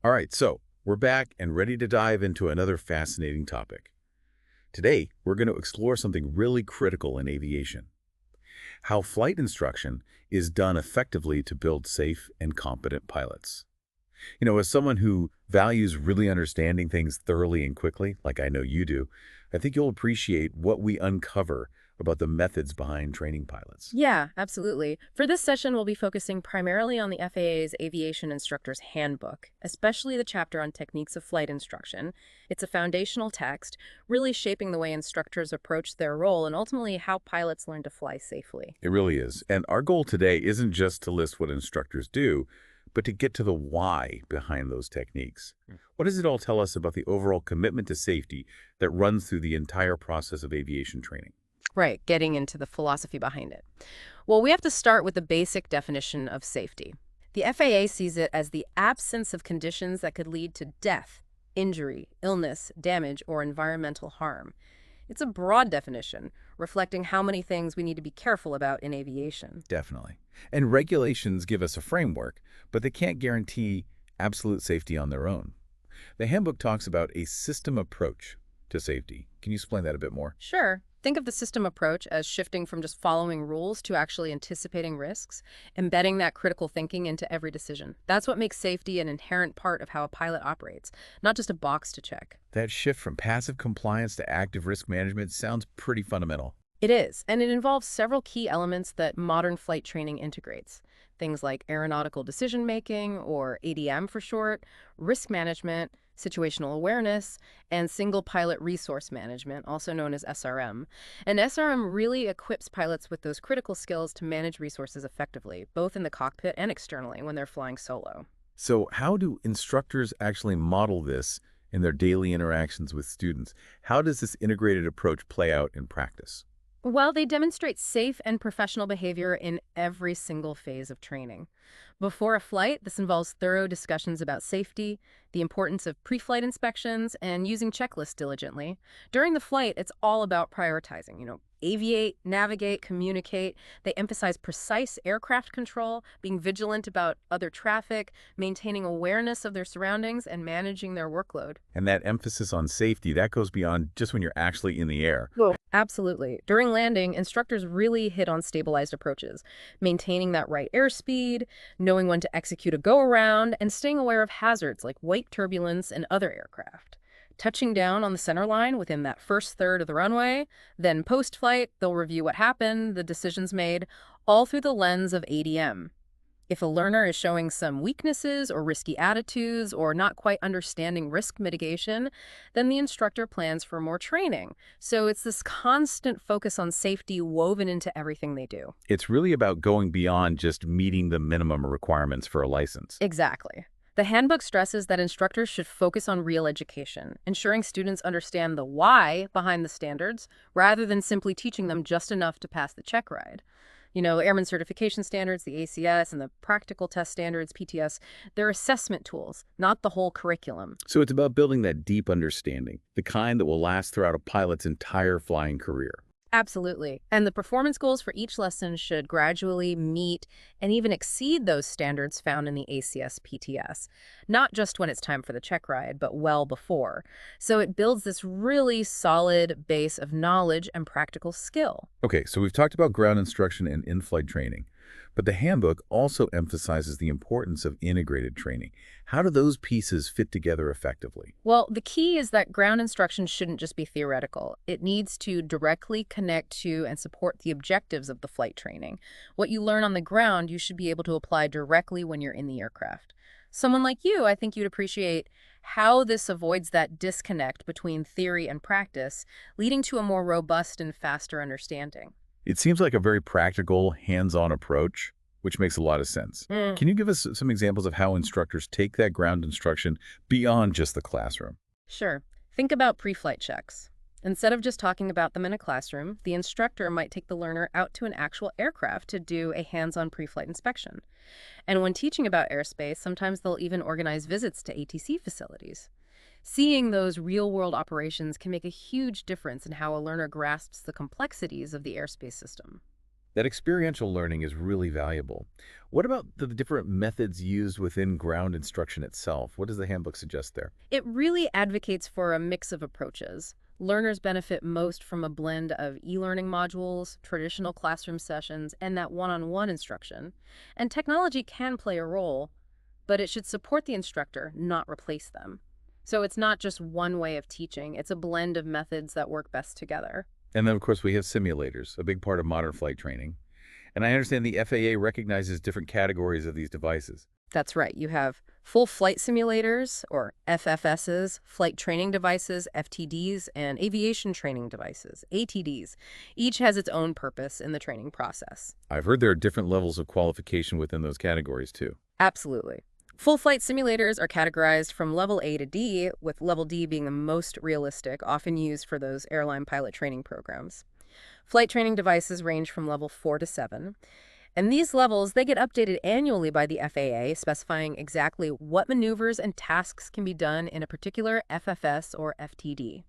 All right, so we're back and ready to dive into another fascinating topic. Today, we're going to explore something really critical in aviation: how flight instruction is done effectively to build safe and competent pilots. As someone who values really understanding things thoroughly and quickly, like I know you do, I think you'll appreciate what we uncover about the methods behind training pilots. Yeah, absolutely. For this session, we'll be focusing primarily on the FAA's Aviation Instructor's Handbook, especially the chapter on techniques of flight instruction. It's a foundational text, really shaping the way instructors approach their role and ultimately how pilots learn to fly safely. It really is. And our goal today isn't just to list what instructors do, but to get to the why behind those techniques. What does it all tell us about the overall commitment to safety that runs through the entire process of aviation training? Right, getting into the philosophy behind it. Well, we have to start with the basic definition of safety. The FAA sees it as the absence of conditions that could lead to death, injury, illness, damage, or environmental harm. It's a broad definition, reflecting how many things we need to be careful about in aviation. Definitely. And regulations give us a framework, but they can't guarantee absolute safety on their own. The handbook talks about a system approach to safety. Can you explain that a bit more? Sure. Think of the system approach as shifting from just following rules to actually anticipating risks, embedding that critical thinking into every decision. That's what makes safety an inherent part of how a pilot operates, not just a box to check. That shift from passive compliance to active risk management sounds pretty fundamental. It is, and it involves several key elements that modern flight training integrates. Things like aeronautical decision-making, or ADM for short, risk management, situational awareness, and single pilot resource management, also known as SRM. And SRM really equips pilots with those critical skills to manage resources effectively, both in the cockpit and externally when they're flying solo. So how do instructors actually model this in their daily interactions with students? How does this integrated approach play out in practice? Well, they demonstrate safe and professional behavior in every single phase of training. Before a flight, this involves thorough discussions about safety, the importance of pre-flight inspections, and using checklists diligently. During the flight, it's all about prioritizing, aviate, navigate, communicate. They emphasize precise aircraft control, being vigilant about other traffic, maintaining awareness of their surroundings, and managing their workload. And that emphasis on safety, that goes beyond just when you're actually in the air. Absolutely. During landing, instructors really hit on stabilized approaches, maintaining that right airspeed, knowing when to execute a go-around, and staying aware of hazards like white turbulence and other aircraft. Touching down on the center line within that first third of the runway, then post-flight, they'll review what happened, the decisions made, all through the lens of ADM. If a learner is showing some weaknesses or risky attitudes or not quite understanding risk mitigation, then the instructor plans for more training. So it's this constant focus on safety woven into everything they do. It's really about going beyond just meeting the minimum requirements for a license. Exactly. The handbook stresses that instructors should focus on real education, ensuring students understand the why behind the standards rather than simply teaching them just enough to pass the check ride. Airman certification standards, the ACS, and the practical test standards, PTS, they're assessment tools, not the whole curriculum. So it's about building that deep understanding, the kind that will last throughout a pilot's entire flying career. Absolutely. And the performance goals for each lesson should gradually meet and even exceed those standards found in the ACS PTS, not just when it's time for the check ride, but well before. So it builds this really solid base of knowledge and practical skill. Okay, so we've talked about ground instruction and in-flight training, but the handbook also emphasizes the importance of integrated training. How do those pieces fit together effectively? Well, the key is that ground instruction shouldn't just be theoretical. It needs to directly connect to and support the objectives of the flight training. What you learn on the ground, you should be able to apply directly when you're in the aircraft. Someone like you, I think you'd appreciate how this avoids that disconnect between theory and practice, leading to a more robust and faster understanding. It seems like a very practical, hands-on approach, which makes a lot of sense. Can you give us some examples of how instructors take that ground instruction beyond just the classroom? Sure. Think about pre-flight checks. Instead of just talking about them in a classroom, the instructor might take the learner out to an actual aircraft to do a hands-on pre-flight inspection. And when teaching about airspace, sometimes they'll even organize visits to ATC facilities. Seeing those real-world operations can make a huge difference in how a learner grasps the complexities of the airspace system. That experiential learning is really valuable. What about the different methods used within ground instruction itself? What does the handbook suggest there? It really advocates for a mix of approaches. Learners benefit most from a blend of e-learning modules, traditional classroom sessions, and that one-on-one instruction. And technology can play a role, but it should support the instructor, not replace them. So it's not just one way of teaching, it's a blend of methods that work best together. And then, of course, we have simulators, a big part of modern flight training. And I understand the FAA recognizes different categories of these devices. That's right. You have full flight simulators, or FFSs, flight training devices, FTDs, and aviation training devices, ATDs. Each has its own purpose in the training process. I've heard there are different levels of qualification within those categories, too. Absolutely. Full flight simulators are categorized from level A to D, with level D being the most realistic, often used for those airline pilot training programs. Flight training devices range from level 4 to 7. And these levels, they get updated annually by the FAA, specifying exactly what maneuvers and tasks can be done in a particular FFS or FTD.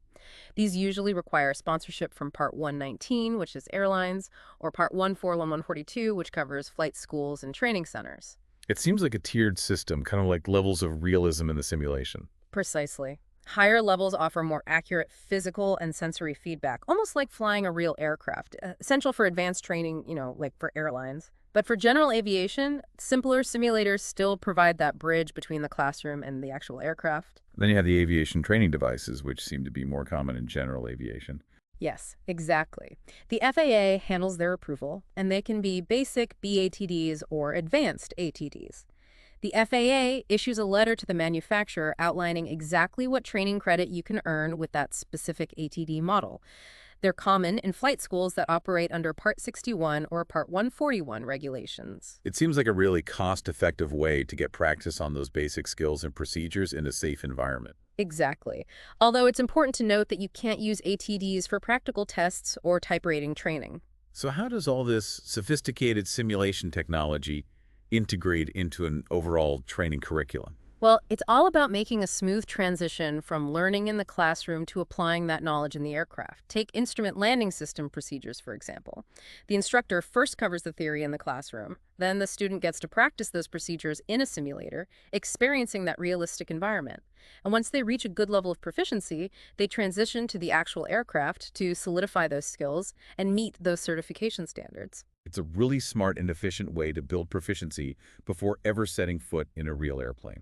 These usually require sponsorship from Part 119, which is airlines, or Part 141-142, which covers flight schools and training centers. It seems like a tiered system, kind of like levels of realism in the simulation. Precisely. Higher levels offer more accurate physical and sensory feedback, almost like flying a real aircraft, essential for advanced training, like for airlines. But for general aviation, simpler simulators still provide that bridge between the classroom and the actual aircraft. Then you have the aviation training devices, which seem to be more common in general aviation. Yes, exactly. The FAA handles their approval, and they can be basic BATDs or advanced ATDs. The FAA issues a letter to the manufacturer outlining exactly what training credit you can earn with that specific ATD model. They're common in flight schools that operate under Part 61 or Part 141 regulations. It seems like a really cost-effective way to get practice on those basic skills and procedures in a safe environment. Exactly. Although it's important to note that you can't use ATDs for practical tests or type rating training. So how does all this sophisticated simulation technology integrate into an overall training curriculum? Well, it's all about making a smooth transition from learning in the classroom to applying that knowledge in the aircraft. Take instrument landing system procedures, for example. The instructor first covers the theory in the classroom. Then the student gets to practice those procedures in a simulator, experiencing that realistic environment. And once they reach a good level of proficiency, they transition to the actual aircraft to solidify those skills and meet those certification standards. It's a really smart and efficient way to build proficiency before ever setting foot in a real airplane.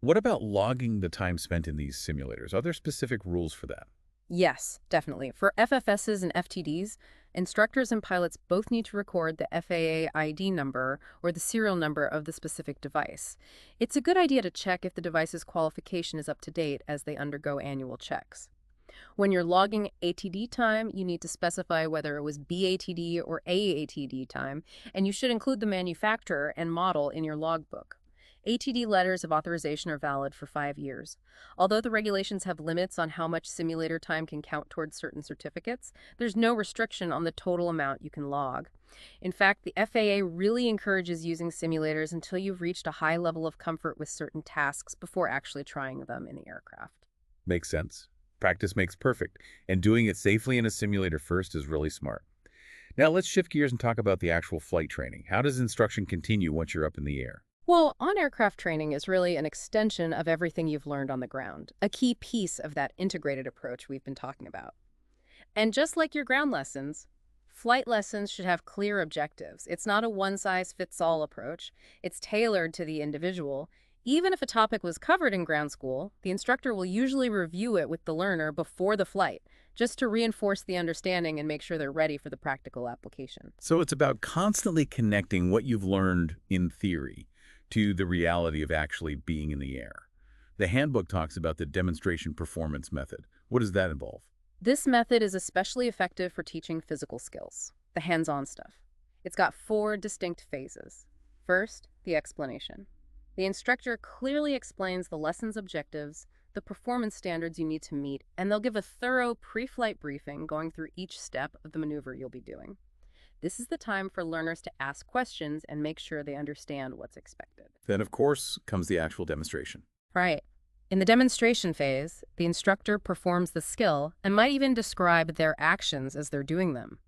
What about logging the time spent in these simulators? Are there specific rules for that? Yes, definitely. For FFSs and FTDs, instructors and pilots both need to record the FAA ID number or the serial number of the specific device. It's a good idea to check if the device's qualification is up to date as they undergo annual checks. When you're logging ATD time, you need to specify whether it was BATD or AATD time, and you should include the manufacturer and model in your logbook. ATD letters of authorization are valid for 5 years. Although the regulations have limits on how much simulator time can count towards certain certificates, there's no restriction on the total amount you can log. In fact, the FAA really encourages using simulators until you've reached a high level of comfort with certain tasks before actually trying them in the aircraft. Makes sense. Practice makes perfect, and doing it safely in a simulator first is really smart. Now let's shift gears and talk about the actual flight training. How does instruction continue once you're up in the air? Well, on-aircraft training is really an extension of everything you've learned on the ground, a key piece of that integrated approach we've been talking about. And just like your ground lessons, flight lessons should have clear objectives. It's not a one-size-fits-all approach. It's tailored to the individual. Even if a topic was covered in ground school, the instructor will usually review it with the learner before the flight, just to reinforce the understanding and make sure they're ready for the practical application. So it's about constantly connecting what you've learned in theory to the reality of actually being in the air. The handbook talks about the demonstration performance method. What does that involve? This method is especially effective for teaching physical skills, the hands-on stuff. It's got 4 distinct phases. First, the explanation. The instructor clearly explains the lesson's objectives, the performance standards you need to meet, and they'll give a thorough pre-flight briefing going through each step of the maneuver you'll be doing. This is the time for learners to ask questions and make sure they understand what's expected. Then, of course, comes the actual demonstration. Right. In the demonstration phase, the instructor performs the skill and might even describe their actions as they're doing them.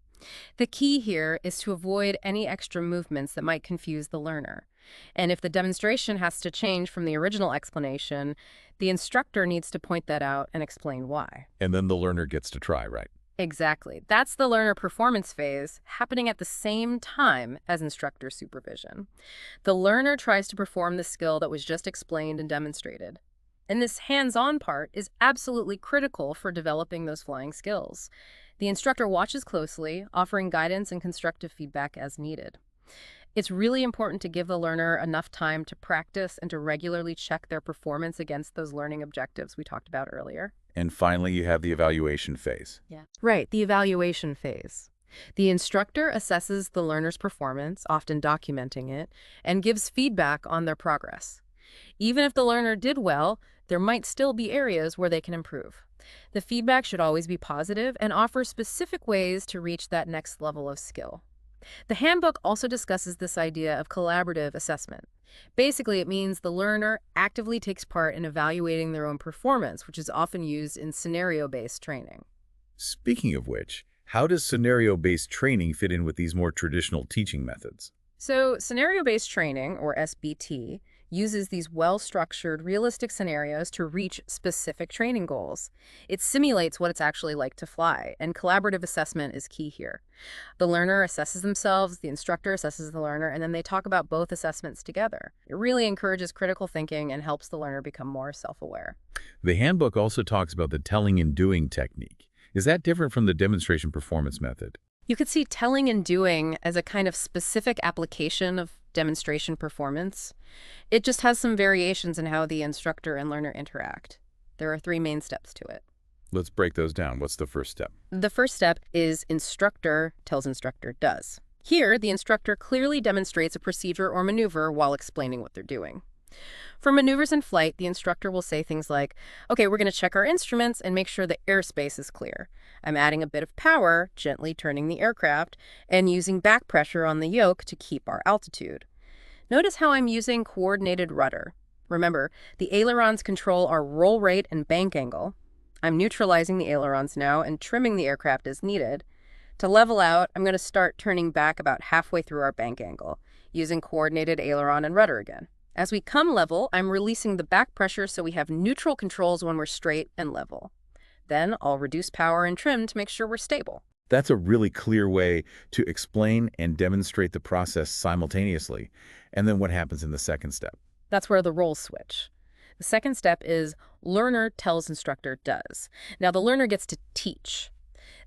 The key here is to avoid any extra movements that might confuse the learner. And if the demonstration has to change from the original explanation, the instructor needs to point that out and explain why. And then the learner gets to try, right? Exactly. That's the learner performance phase, happening at the same time as instructor supervision. The learner tries to perform the skill that was just explained and demonstrated. And this hands-on part is absolutely critical for developing those flying skills. The instructor watches closely, offering guidance and constructive feedback as needed. It's really important to give the learner enough time to practice and to regularly check their performance against those learning objectives we talked about earlier. And finally, you have the evaluation phase. Yeah. Right, the evaluation phase. The instructor assesses the learner's performance, often documenting it, and gives feedback on their progress. Even if the learner did well, there might still be areas where they can improve. The feedback should always be positive and offer specific ways to reach that next level of skill. The handbook also discusses this idea of collaborative assessment. Basically, it means the learner actively takes part in evaluating their own performance, which is often used in scenario-based training. Speaking of which, how does scenario-based training fit in with these more traditional teaching methods? So, scenario-based training, or SBT, uses these well-structured, realistic scenarios to reach specific training goals. It simulates what it's actually like to fly, and collaborative assessment is key here. The learner assesses themselves, the instructor assesses the learner, and then they talk about both assessments together. It really encourages critical thinking and helps the learner become more self-aware. The handbook also talks about the telling and doing technique. Is that different from the demonstration performance method? You could see telling and doing as a kind of specific application of demonstration performance. It just has some variations in how the instructor and learner interact. There are 3 main steps to it. Let's break those down. What's the first step? The first step is instructor tells instructor does. Here, the instructor clearly demonstrates a procedure or maneuver while explaining what they're doing. For maneuvers in flight, the instructor will say things like, okay, we're going to check our instruments and make sure the airspace is clear. I'm adding a bit of power, gently turning the aircraft, and using back pressure on the yoke to keep our altitude. Notice how I'm using coordinated rudder. Remember, the ailerons control our roll rate and bank angle. I'm neutralizing the ailerons now and trimming the aircraft as needed. To level out, I'm going to start turning back about halfway through our bank angle, using coordinated aileron and rudder again. As we come level, I'm releasing the back pressure so we have neutral controls when we're straight and level. Then I'll reduce power and trim to make sure we're stable. That's a really clear way to explain and demonstrate the process simultaneously. And then what happens in the second step? That's where the roles switch. The second step is learner tells instructor does. Now the learner gets to teach.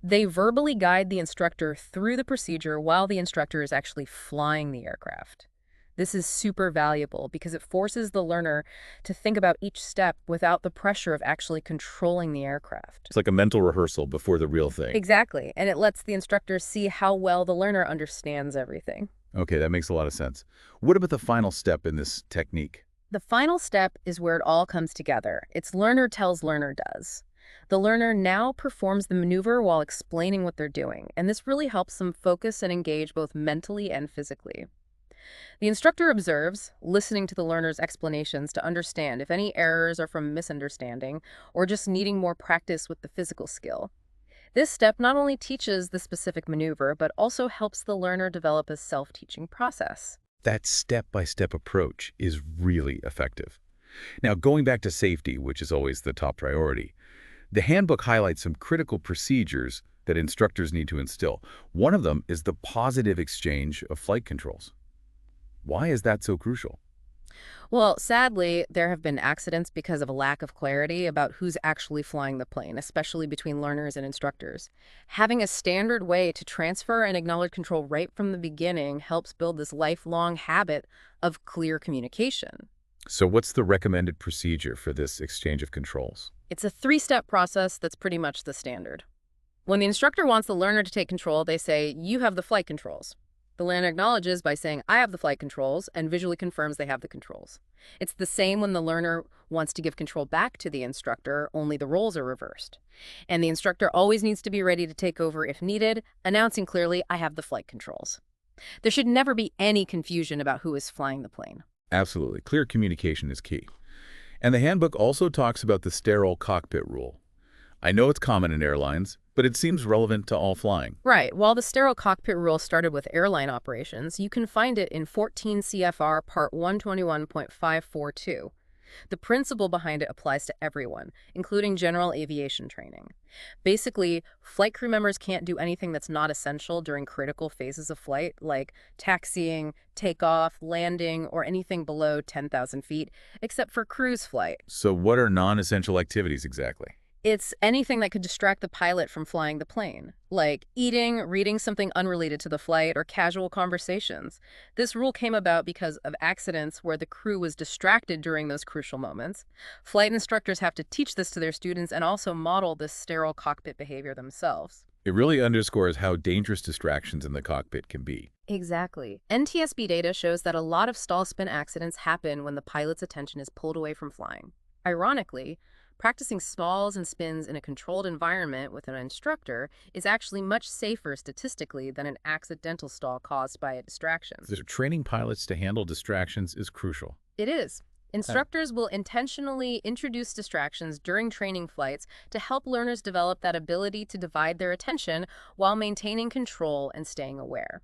They verbally guide the instructor through the procedure while the instructor is actually flying the aircraft. This is super valuable because it forces the learner to think about each step without the pressure of actually controlling the aircraft. It's like a mental rehearsal before the real thing. Exactly, and it lets the instructor see how well the learner understands everything. Okay, that makes a lot of sense. What about the final step in this technique? The final step is where it all comes together. It's learner tells learner does. The learner now performs the maneuver while explaining what they're doing, and this really helps them focus and engage both mentally and physically. The instructor observes, listening to the learner's explanations to understand if any errors are from misunderstanding or just needing more practice with the physical skill. This step not only teaches the specific maneuver, but also helps the learner develop a self-teaching process. That step-by-step approach is really effective. Now, going back to safety, which is always the top priority, the handbook highlights some critical procedures that instructors need to instill. One of them is the positive exchange of flight controls. Why is that so crucial? Well, sadly, there have been accidents because of a lack of clarity about who's actually flying the plane, especially between learners and instructors. Having a standard way to transfer and acknowledge control right from the beginning helps build this lifelong habit of clear communication. So what's the recommended procedure for this exchange of controls? It's a 3-step process that's pretty much the standard. When the instructor wants the learner to take control, they say, you have the flight controls. The learner acknowledges by saying, I have the flight controls, and visually confirms they have the controls. It's the same when the learner wants to give control back to the instructor, only the roles are reversed. And the instructor always needs to be ready to take over if needed, announcing clearly, I have the flight controls. There should never be any confusion about who is flying the plane. Absolutely. Clear communication is key. And the handbook also talks about the sterile cockpit rule. I know it's common in airlines, but it seems relevant to all flying. Right. While the sterile cockpit rule started with airline operations, you can find it in 14 CFR Part 121.542. The principle behind it applies to everyone, including general aviation training. Basically, flight crew members can't do anything that's not essential during critical phases of flight, like taxiing, takeoff, landing, or anything below 10,000 feet, except for cruise flight. So what are non-essential activities exactly? It's anything that could distract the pilot from flying the plane, like eating, reading something unrelated to the flight, or casual conversations. This rule came about because of accidents where the crew was distracted during those crucial moments. Flight instructors have to teach this to their students and also model this sterile cockpit behavior themselves. It really underscores how dangerous distractions in the cockpit can be. Exactly. NTSB data shows that a lot of stall spin accidents happen when the pilot's attention is pulled away from flying. Ironically, practicing stalls and spins in a controlled environment with an instructor is actually much safer statistically than an accidental stall caused by a distraction. So training pilots to handle distractions is crucial. It is. Instructors will intentionally introduce distractions during training flights to help learners develop that ability to divide their attention while maintaining control and staying aware.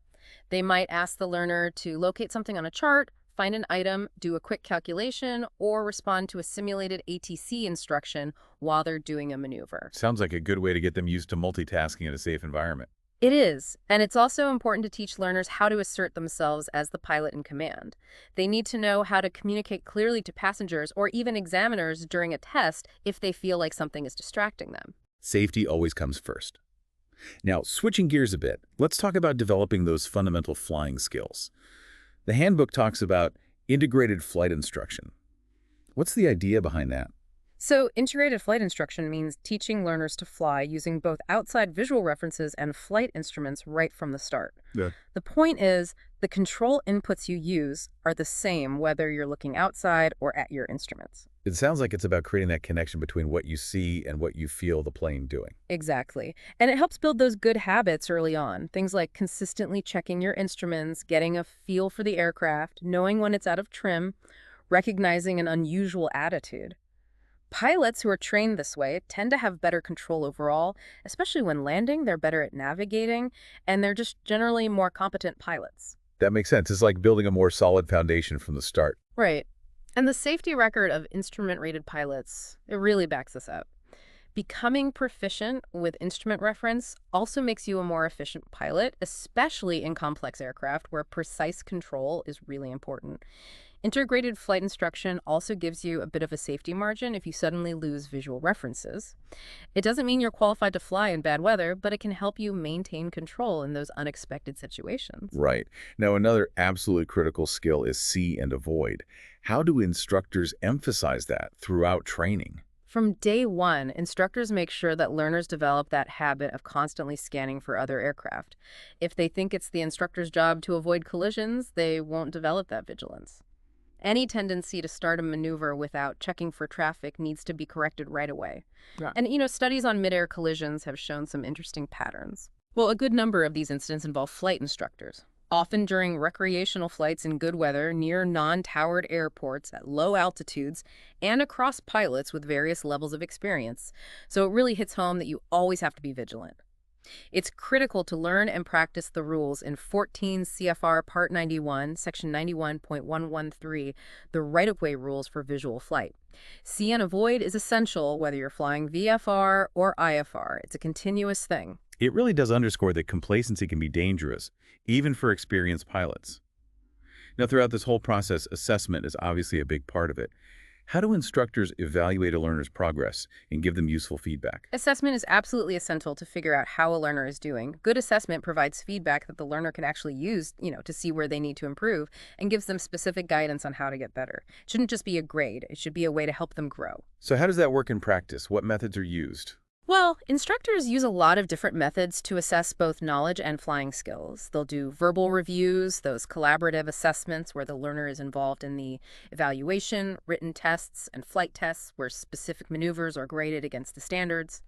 They might ask the learner to locate something on a chart, find an item, do a quick calculation, or respond to a simulated ATC instruction while they're doing a maneuver. Sounds like a good way to get them used to multitasking in a safe environment. It is, and it's also important to teach learners how to assert themselves as the pilot in command. They need to know how to communicate clearly to passengers or even examiners during a test if they feel like something is distracting them. Safety always comes first. Now, switching gears a bit, let's talk about developing those fundamental flying skills. The handbook talks about integrated flight instruction. What's the idea behind that? So, integrated flight instruction means teaching learners to fly using both outside visual references and flight instruments right from the start. Yeah. The point is, the control inputs you use are the same whether you're looking outside or at your instruments. It sounds like it's about creating that connection between what you see and what you feel the plane doing. Exactly. And it helps build those good habits early on. Things like consistently checking your instruments, getting a feel for the aircraft, knowing when it's out of trim, recognizing an unusual attitude. Pilots who are trained this way tend to have better control overall, especially when landing. They're better at navigating, and they're just generally more competent pilots. That makes sense. It's like building a more solid foundation from the start. Right. And the safety record of instrument-rated pilots, it really backs this up. Becoming proficient with instrument reference also makes you a more efficient pilot, especially in complex aircraft where precise control is really important. Integrated flight instruction also gives you a bit of a safety margin if you suddenly lose visual references. It doesn't mean you're qualified to fly in bad weather, but it can help you maintain control in those unexpected situations. Right. Now, another absolutely critical skill is see and avoid. How do instructors emphasize that throughout training? From day one, instructors make sure that learners develop that habit of constantly scanning for other aircraft. If they think it's the instructor's job to avoid collisions, they won't develop that vigilance. Any tendency to start a maneuver without checking for traffic needs to be corrected right away. Yeah. And, studies on mid-air collisions have shown some interesting patterns. Well, a good number of these incidents involve flight instructors, often during recreational flights in good weather near non-towered airports at low altitudes and across pilots with various levels of experience. So it really hits home that you always have to be vigilant. It's critical to learn and practice the rules in 14 CFR Part 91, Section 91.113, the right-of-way rules for visual flight. See and avoid is essential whether you're flying VFR or IFR. It's a continuous thing. It really does underscore that complacency can be dangerous, even for experienced pilots. Now, throughout this whole process, assessment is obviously a big part of it. How do instructors evaluate a learner's progress and give them useful feedback? Assessment is absolutely essential to figure out how a learner is doing. Good assessment provides feedback that the learner can actually use, to see where they need to improve and gives them specific guidance on how to get better. It shouldn't just be a grade. It should be a way to help them grow. So how does that work in practice? What methods are used? Well, instructors use a lot of different methods to assess both knowledge and flying skills. They'll do verbal reviews, those collaborative assessments where the learner is involved in the evaluation, written tests, and flight tests where specific maneuvers are graded against the standards.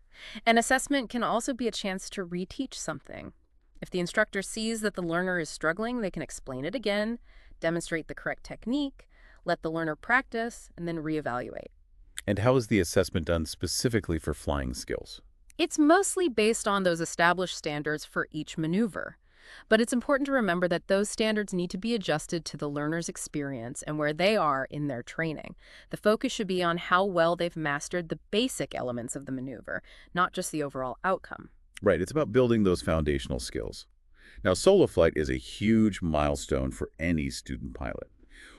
An assessment can also be a chance to reteach something. If the instructor sees that the learner is struggling, they can explain it again, demonstrate the correct technique, let the learner practice, and then reevaluate. And how is the assessment done specifically for flying skills? It's mostly based on those established standards for each maneuver. But it's important to remember that those standards need to be adjusted to the learner's experience and where they are in their training. The focus should be on how well they've mastered the basic elements of the maneuver, not just the overall outcome. Right, it's about building those foundational skills. Now, solo flight is a huge milestone for any student pilot.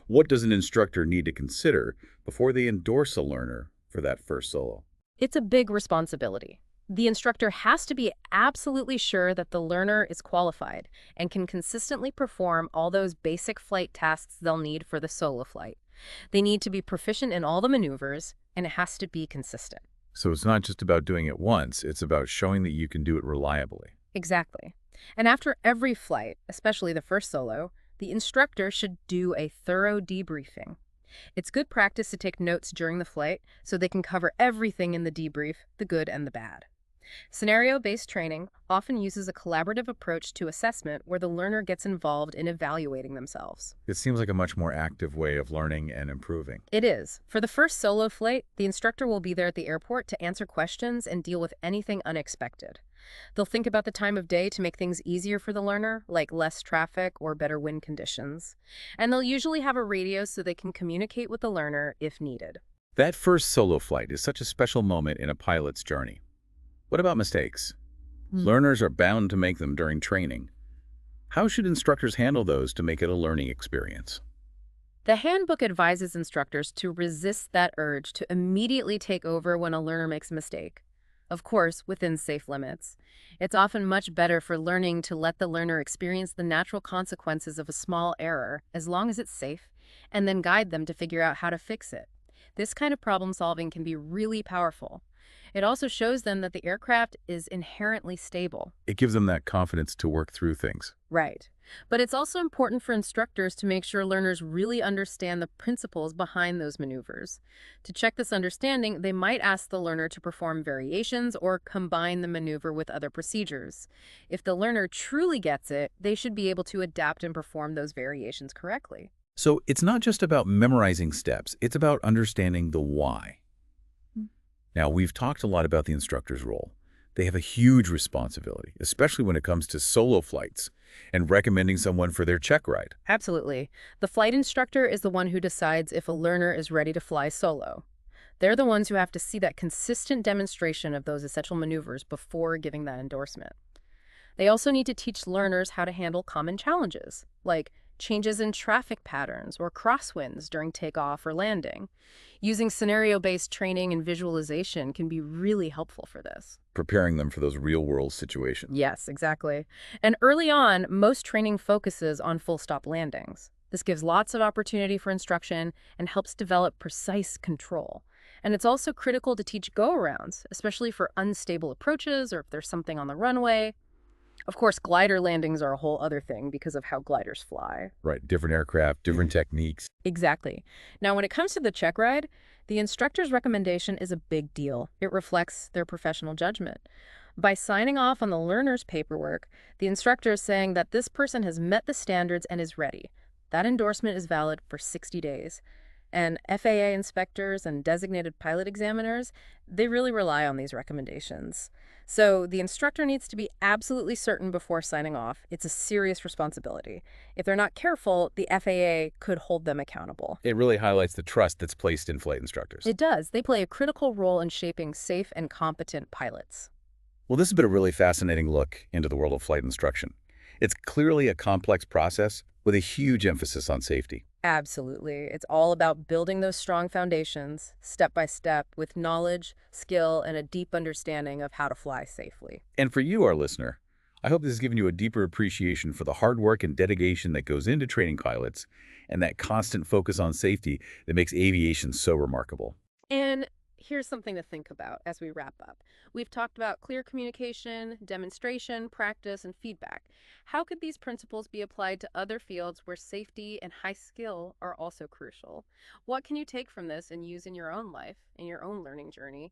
What does an instructor need to consider before they endorse a learner for that first solo? It's a big responsibility. The instructor has to be absolutely sure that the learner is qualified and can consistently perform all those basic flight tasks they'll need for the solo flight. They need to be proficient in all the maneuvers, and it has to be consistent. So it's not just about doing it once, it's about showing that you can do it reliably. Exactly. And after every flight, especially the first solo, the instructor should do a thorough debriefing. It's good practice to take notes during the flight so they can cover everything in the debrief, the good and the bad. Scenario-based training often uses a collaborative approach to assessment where the learner gets involved in evaluating themselves. It seems like a much more active way of learning and improving. It is. For the first solo flight, the instructor will be there at the airport to answer questions and deal with anything unexpected. They'll think about the time of day to make things easier for the learner, like less traffic or better wind conditions. And they'll usually have a radio so they can communicate with the learner if needed. That first solo flight is such a special moment in a pilot's journey. What about mistakes? Learners are bound to make them during training. How should instructors handle those to make it a learning experience? The handbook advises instructors to resist that urge to immediately take over when a learner makes a mistake. Of course, within safe limits. It's often much better for learning to let the learner experience the natural consequences of a small error, as long as it's safe, and then guide them to figure out how to fix it. This kind of problem solving can be really powerful. It also shows them that the aircraft is inherently stable. It gives them that confidence to work through things. Right. But it's also important for instructors to make sure learners really understand the principles behind those maneuvers. To check this understanding, they might ask the learner to perform variations or combine the maneuver with other procedures. If the learner truly gets it, they should be able to adapt and perform those variations correctly. So it's not just about memorizing steps, it's about understanding the why. Now, we've talked a lot about the instructor's role. They have a huge responsibility, especially when it comes to solo flights and recommending someone for their check ride. Absolutely. The flight instructor is the one who decides if a learner is ready to fly solo. They're the ones who have to see that consistent demonstration of those essential maneuvers before giving that endorsement. They also need to teach learners how to handle common challenges, like changes in traffic patterns or crosswinds during takeoff or landing. Using scenario-based training and visualization can be really helpful for this. Preparing them for those real-world situations. Yes, exactly. And early on, most training focuses on full-stop landings. This gives lots of opportunity for instruction and helps develop precise control. And it's also critical to teach go-arounds, especially for unstable approaches or if there's something on the runway. Of course, glider landings are a whole other thing because of how gliders fly. Right, different aircraft, different techniques. Exactly. Now, when it comes to the check ride, the instructor's recommendation is a big deal. It reflects their professional judgment. By signing off on the learner's paperwork, the instructor is saying that this person has met the standards and is ready. That endorsement is valid for 60 days. And FAA inspectors and designated pilot examiners, they really rely on these recommendations. So the instructor needs to be absolutely certain before signing off. It's a serious responsibility. If they're not careful, the FAA could hold them accountable. It really highlights the trust that's placed in flight instructors. It does. They play a critical role in shaping safe and competent pilots. Well, this has been a really fascinating look into the world of flight instruction. It's clearly a complex process with a huge emphasis on safety. Absolutely. It's all about building those strong foundations, step by step, with knowledge, skill, and a deep understanding of how to fly safely. And for you, our listener, I hope this has given you a deeper appreciation for the hard work and dedication that goes into training pilots and that constant focus on safety that makes aviation so remarkable. And here's something to think about as we wrap up. We've talked about clear communication, demonstration, practice, and feedback. How could these principles be applied to other fields where safety and high skill are also crucial? What can you take from this and use in your own life, in your own learning journey?